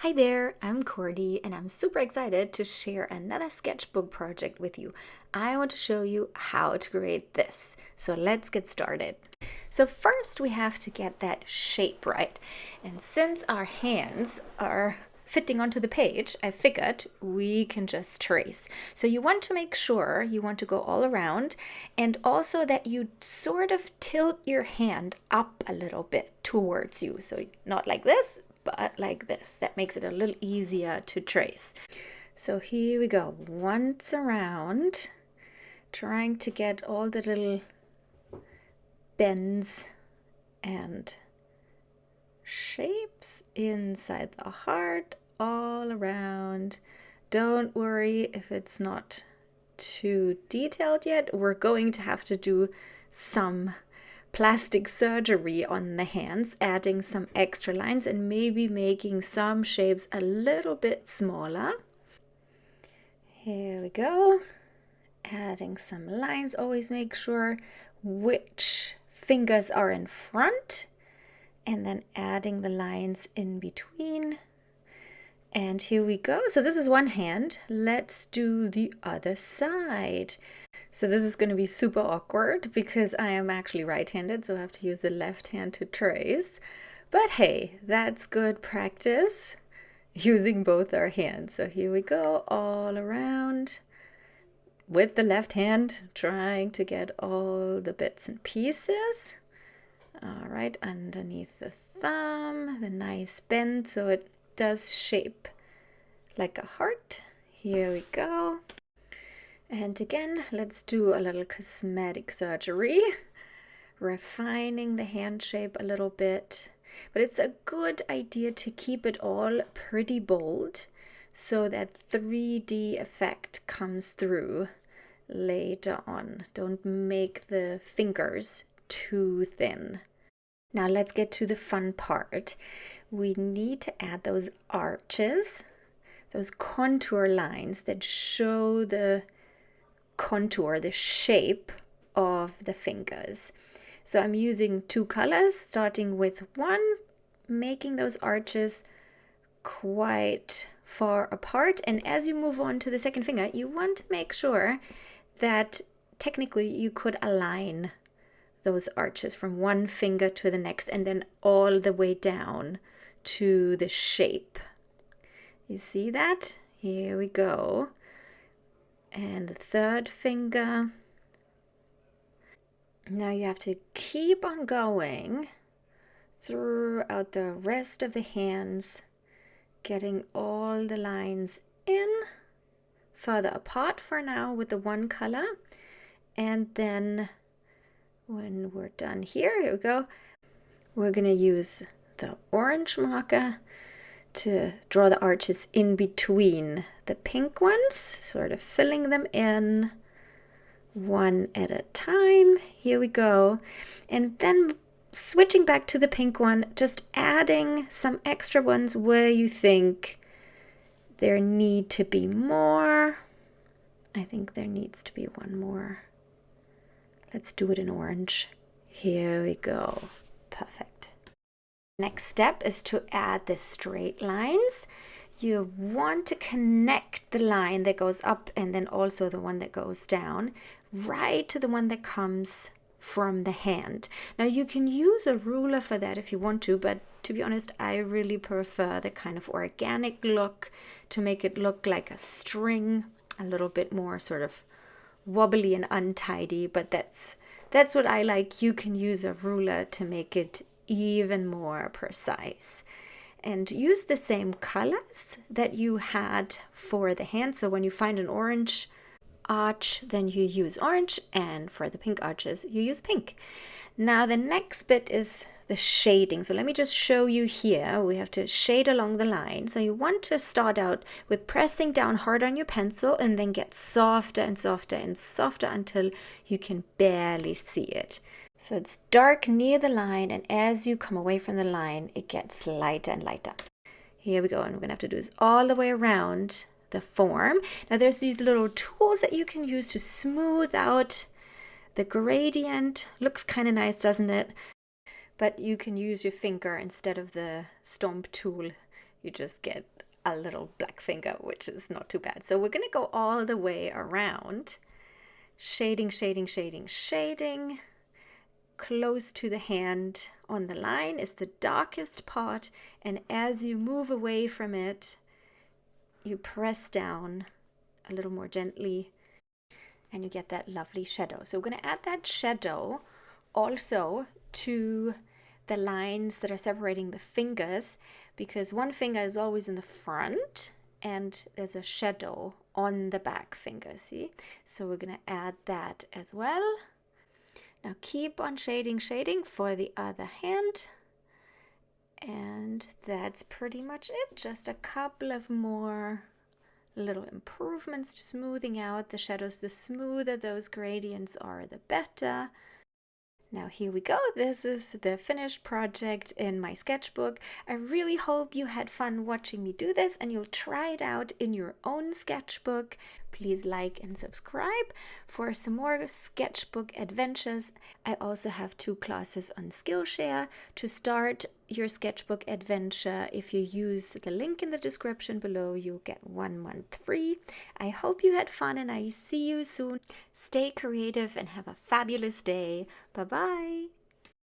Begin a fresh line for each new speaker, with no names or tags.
Hi there, I'm Cordy and I'm super excited to share another sketchbook project with you. I want to show you how to create this. So let's get started. So first we have to get that shape right. And since our hands are fitting onto the page, I figured we can just trace. So you want to make sure you want to go all around and also that you sort of tilt your hand up a little bit towards you. So not like this, but like this. That makes it a little easier to trace. So here we go, once around, trying to get all the little bends and shapes inside the heart all around. Don't worry if it's not too detailed yet. We're going to have to do some plastic surgery on the hands, adding some extra lines and maybe making some shapes a little bit smaller. Here we go. Adding some lines. Always make sure which fingers are in front and then adding the lines in between. And here we go. So this is one hand. Let's do the other side. So this is going to be super awkward because I am actually right-handed, so I have to use the left hand to trace. But hey, that's good practice using both our hands. So here we go, all around with the left hand, trying to get all the bits and pieces. All right, underneath the thumb, the nice bend so it does shape like a heart. Here we go. And again, let's do a little cosmetic surgery, refining the hand shape a little bit. But it's a good idea to keep it all pretty bold so that 3D effect comes through later on. Don't make the fingers too thin. Now let's get to the fun part. We need to add those arches, those contour lines that show the contour, the shape of the fingers. So I'm using two colors, starting with one, making those arches quite far apart. And as you move on to the second finger, you want to make sure that technically you could align those arches from one finger to the next and then all the way down to the shape. You see that? Here we go. And the third finger. Now you have to keep on going throughout the rest of the hands, getting all the lines in, further apart for now with the one color. And then when we're done here we go, we're going to use the orange marker to draw the arches in between the pink ones, sort of filling them in one at a time. Here we go. And then switching back to the pink one, just adding some extra ones where you think there need to be more. I think there needs to be one more. Let's do it in orange. Here we go. Perfect. Next step is to add the straight lines. You want to connect the line that goes up and then also the one that goes down right to the one that comes from the hand. Now you can use a ruler for that if you want to, but to be honest, I really prefer the kind of organic look to make it look like a string, a little bit more sort of wobbly and untidy, but that's what I like. You can use a ruler to make it even more precise. And use the same colors that you had for the hand. So when you find an orange arch, then you use orange, and for the pink arches, you use pink. Now the next bit is the shading. So let me just show you here. We have to shade along the line. So you want to start out with pressing down hard on your pencil and then get softer and softer and softer until you can barely see it. So it's dark near the line, and as you come away from the line, it gets lighter and lighter. Here we go, and we're going to have to do this all the way around the form. Now there's these little tools that you can use to smooth out the gradient. Looks kind of nice, doesn't it? But you can use your finger instead of the stomp tool. you just get a little black finger, which is not too bad. So we're going to go all the way around, shading, shading, shading, shading. Close to the hand on the line is the darkest part, and as you move away from it, you press down a little more gently and you get that lovely shadow. So we're going to add that shadow also to the lines that are separating the fingers, because one finger is always in the front and there's a shadow on the back finger, see? So we're going to add that as well. Now keep on shading, shading for the other hand. And that's pretty much it. Just a couple of more little improvements, smoothing out the shadows. The smoother those gradients are, the better. Now here we go. This is the finished project in my sketchbook. I really hope you had fun watching me do this and you'll try it out in your own sketchbook. Please like and subscribe for some more sketchbook adventures. I also have 2 classes on Skillshare to start your sketchbook adventure. If you use the link in the description below, you'll get 1 month free. I hope you had fun and I see you soon. Stay creative and have a fabulous day. Bye-bye.